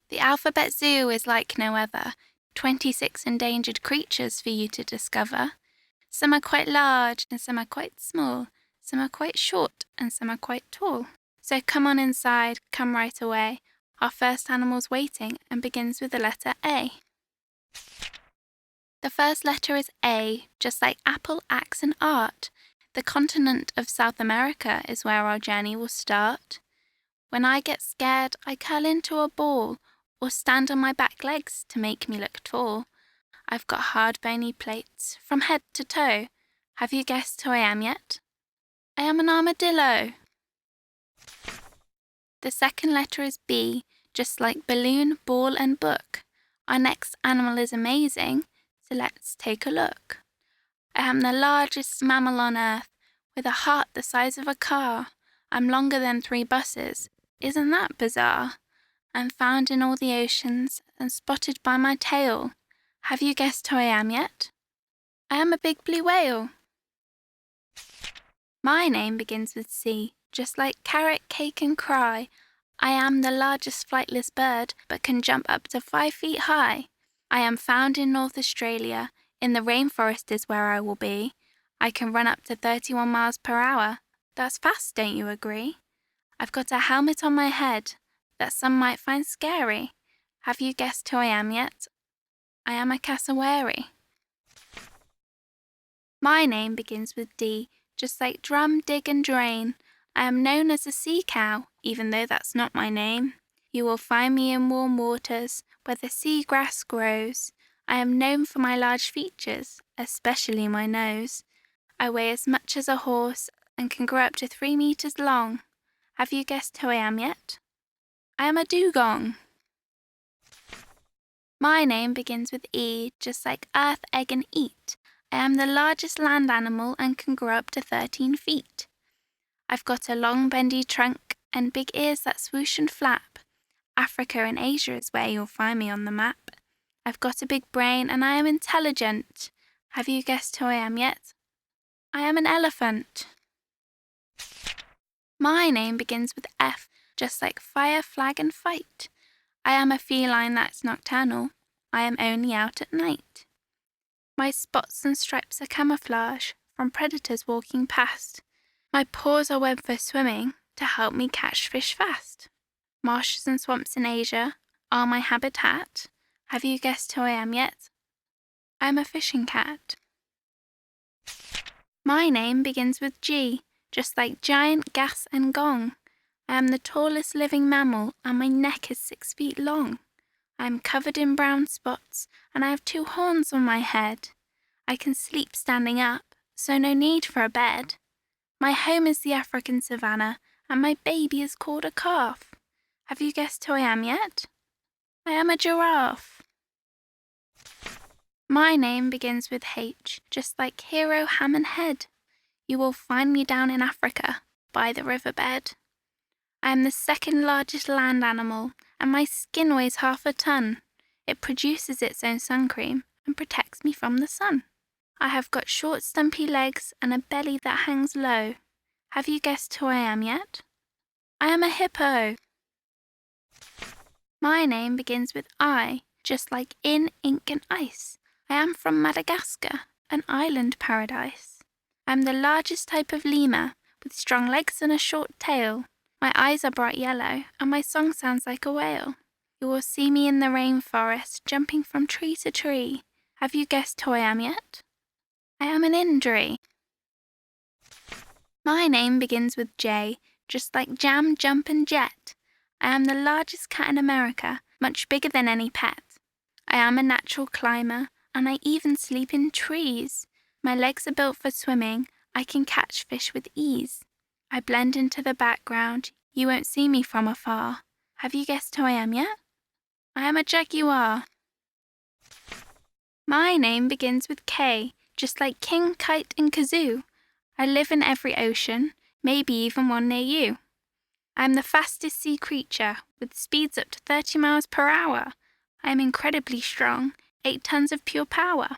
The Alphabet Zoo is like no other. 26 endangered creatures for you to discover. Some are quite large and some are quite small. Some are quite short and some are quite tall. So come on inside, come right away. Our first animal's waiting and begins with the letter A. The first letter is A, just like apple, axe and art. The continent of South America is where our journey will start. When I get scared, I curl into a ball or stand on my back legs to make me look tall. I've got hard bony plates from head to toe. Have you guessed who I am yet? I am an armadillo. The second letter is B, just like balloon, ball and book. Our next animal is amazing, so let's take a look. I am the largest mammal on earth, with a heart the size of a car. I'm longer than 3 buses. Isn't that bizarre? I'm found in all the oceans and spotted by my tail. Have you guessed who I am yet? I am a big blue whale. My name begins with C, just like carrot, cake and cry. I am the largest flightless bird, but can jump up to 5 feet high. I am found in North Australia. In the rainforest is where I will be. I can run up to 31 miles per hour. That's fast, don't you agree? I've got a helmet on my head that some might find scary. Have you guessed who I am yet? I am a cassowary. My name begins with D, just like drum, dig and drain. I am known as a sea cow, even though that's not my name. You will find me in warm waters where the seagrass grows. I am known for my large features, especially my nose. I weigh as much as a horse and can grow up to 3 meters long. Have you guessed who I am yet? I am a dugong. My name begins with E, just like earth, egg and eat. I am the largest land animal and can grow up to 13 feet. I've got a long bendy trunk and big ears that swoosh and flap. Africa and Asia is where you'll find me on the map. I've got a big brain and I am intelligent. Have you guessed who I am yet? I am an elephant. My name begins with F, just like fire, flag and fight. I am a feline that's nocturnal. I am only out at night. My spots and stripes are camouflage from predators walking past. My paws are webbed for swimming to help me catch fish fast. Marshes and swamps in Asia are my habitat. Have you guessed who I am yet? I am a fishing cat. My name begins with G, just like giant, gas and gong. I am the tallest living mammal and my neck is 6 feet long. I am covered in brown spots and I have 2 horns on my head. I can sleep standing up, so no need for a bed. My home is the African savannah and my baby is called a calf. Have you guessed who I am yet? I am a giraffe. My name begins with H, just like hero, ham and head. You will find me down in Africa, by the riverbed. I am the second largest land animal, and my skin weighs 1/2 ton. It produces its own sun cream and protects me from the sun. I have got short, stumpy legs and a belly that hangs low. Have you guessed who I am yet? I am a hippo. My name begins with I, just like in, ink and ice. I am from Madagascar, an island paradise. I am the largest type of lemur, with strong legs and a short tail. My eyes are bright yellow, and my song sounds like a whale. You will see me in the rainforest, jumping from tree to tree. Have you guessed who I am yet? I am an injury. My name begins with J, just like jam, jump and jet. I am the largest cat in America, much bigger than any pet. I am a natural climber, and I even sleep in trees. My legs are built for swimming. I can catch fish with ease. I blend into the background. You won't see me from afar. Have you guessed who I am yet? I am a jaguar. My name begins with K, just like king, kite and kazoo. I live in every ocean, maybe even one near you. I am the fastest sea creature, with speeds up to 30 miles per hour. I am incredibly strong, 8 tons of pure power.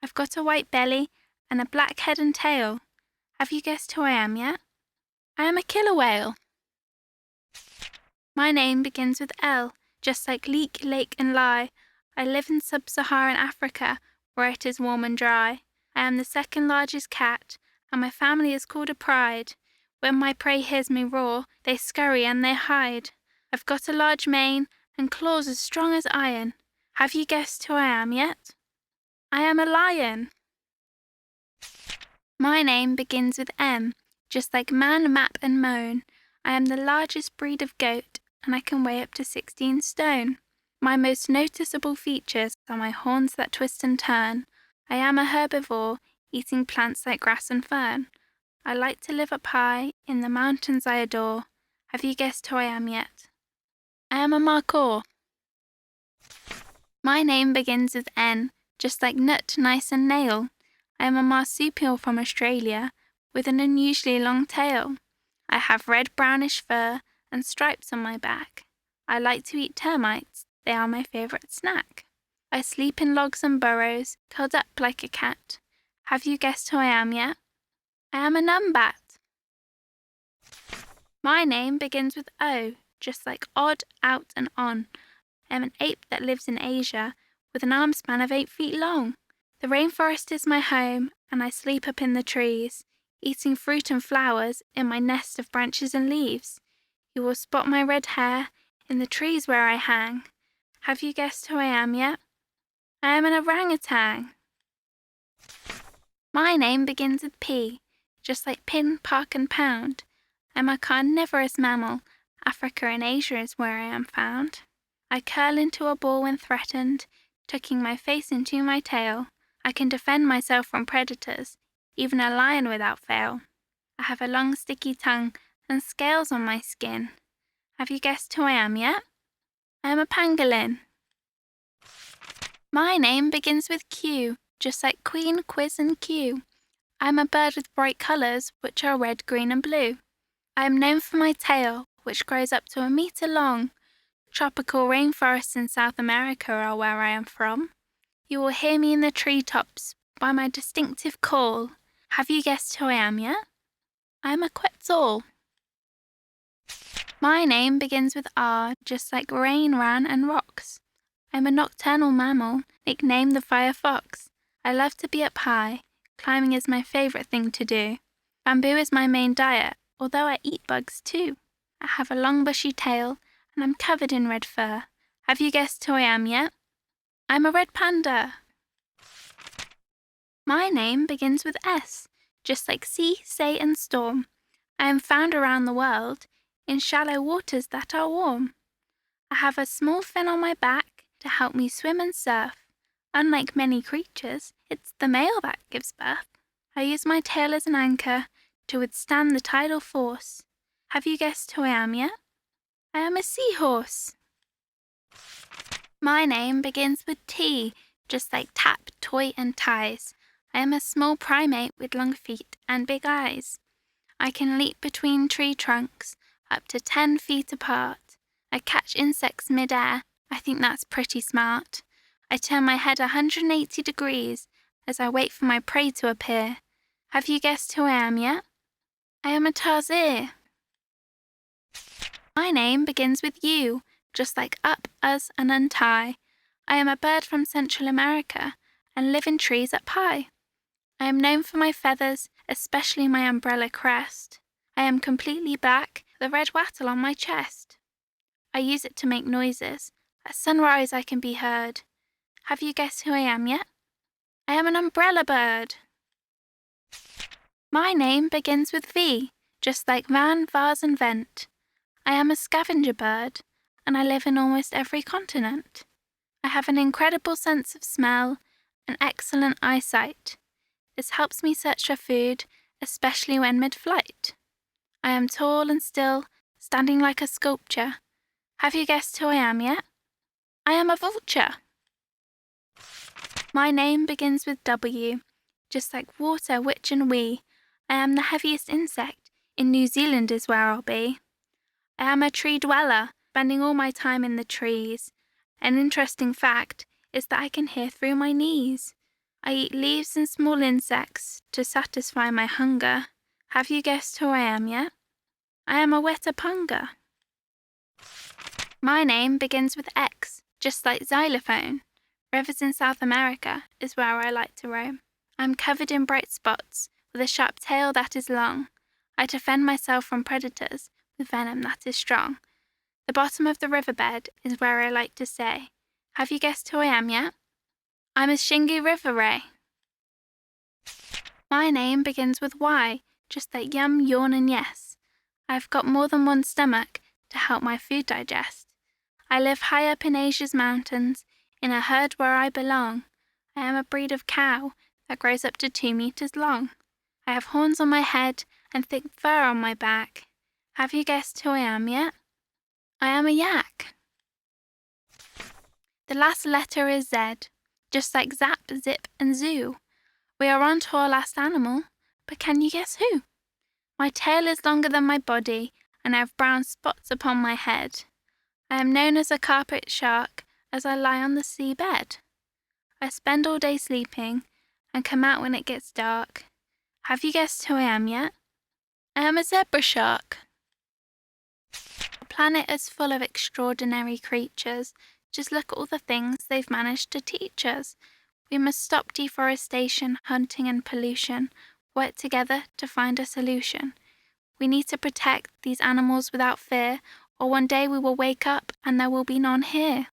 I've got a white belly and a black head and tail. Have you guessed who I am yet? I am a killer whale. My name begins with L, just like leek, lake and lie. I live in sub-Saharan Africa, where it is warm and dry. I am the second largest cat, and my family is called a pride. When my prey hears me roar, they scurry and they hide. I've got a large mane and claws as strong as iron. Have you guessed who I am yet? I am a lion. My name begins with M, just like man, map and moan. I am the largest breed of goat, and I can weigh up to 16 stone. My most noticeable features are my horns that twist and turn. I am a herbivore, eating plants like grass and fern. I like to live up high, in the mountains I adore. Have you guessed who I am yet? I am a markhor. My name begins with N, just like nut, nice and nail. I am a marsupial from Australia, with an unusually long tail. I have red brownish fur and stripes on my back. I like to eat termites, they are my favourite snack. I sleep in logs and burrows, curled up like a cat. Have you guessed who I am yet? I am a numbat. My name begins with O, just like odd, out and on. I am an ape that lives in Asia, with an arm span of 8 feet long. The rainforest is my home, and I sleep up in the trees, eating fruit and flowers in my nest of branches and leaves. You will spot my red hair in the trees where I hang. Have you guessed who I am yet? I am an orangutan. My name begins with P, just like pin, park and pound. I am a carnivorous mammal. Africa and Asia is where I am found. I curl into a ball when threatened, tucking my face into my tail. I can defend myself from predators, even a lion without fail. I have a long sticky tongue and scales on my skin. Have you guessed who I am yet? I am a pangolin. My name begins with Q, just like Queen, Quiz and Q. I am a bird with bright colours, which are red, green and blue. I am known for my tail, which grows up to 1 metre long. Tropical rainforests in South America are where I am from. You will hear me in the treetops by my distinctive call. Have you guessed who I am yet? I am a quetzal. My name begins with R, just like rain, ran and rocks. I am a nocturnal mammal, nicknamed the fire fox. I love to be up high. Climbing is my favourite thing to do. Bamboo is my main diet, although I eat bugs too. I have a long bushy tail, and I'm covered in red fur. Have you guessed who I am yet? I'm a red panda. My name begins with S, just like sea, say and storm. I am found around the world, in shallow waters that are warm. I have a small fin on my back to help me swim and surf. Unlike many creatures, it's the male that gives birth. I use my tail as an anchor to withstand the tidal force. Have you guessed who I am yet? I am a seahorse. My name begins with T, just like tap, toy and ties. I am a small primate with long feet and big eyes. I can leap between tree trunks, up to 10 feet apart. I catch insects mid-air. I think that's pretty smart. I turn my head 180 degrees as I wait for my prey to appear. Have you guessed who I am yet? I am a tarsier. My name begins with U, just like up, us and untie. I am a bird from Central America and live in trees up high. I am known for my feathers, especially my umbrella crest. I am completely black, the red wattle on my chest. I use it to make noises. At sunrise I can be heard. Have you guessed who I am yet? I am an umbrella bird. My name begins with V, just like van, vase and vent. I am a scavenger bird, and I live in almost every continent. I have an incredible sense of smell and excellent eyesight. This helps me search for food, especially when mid-flight. I am tall and still, standing like a sculpture. Have you guessed who I am yet? I am a vulture. My name begins with W, just like water, witch and wee. I am the heaviest insect. In New Zealand is where I'll be. I am a tree dweller, spending all my time in the trees. An interesting fact is that I can hear through my knees. I eat leaves and small insects to satisfy my hunger. Have you guessed who I am yet? I am a wetapunga. My name begins with X, just like xylophone. Rivers in South America is where I like to roam. I'm covered in bright spots, with a sharp tail that is long. I defend myself from predators with venom that is strong. The bottom of the riverbed is where I like to stay. Have you guessed who I am yet? I'm a Shingy River Ray. My name begins with Y, just like yum, yawn and yes. I've got more than one stomach to help my food digest. I live high up in Asia's mountains, in a herd where I belong. I am a breed of cow that grows up to 2 meters long. I have horns on my head and thick fur on my back. Have you guessed who I am yet? I am a yak. The last letter is Z, just like zap, zip and zoo. We are on to our last animal, but can you guess who? My tail is longer than my body, and I have brown spots upon my head. I am known as a carpet shark, as I lie on the seabed. I spend all day sleeping, and come out when it gets dark. Have you guessed who I am yet? I am a zebra shark. Our planet is full of extraordinary creatures. Just look at all the things they've managed to teach us. We must stop deforestation, hunting and pollution, work together to find a solution. We need to protect these animals without fear, or one day we will wake up and there will be none here.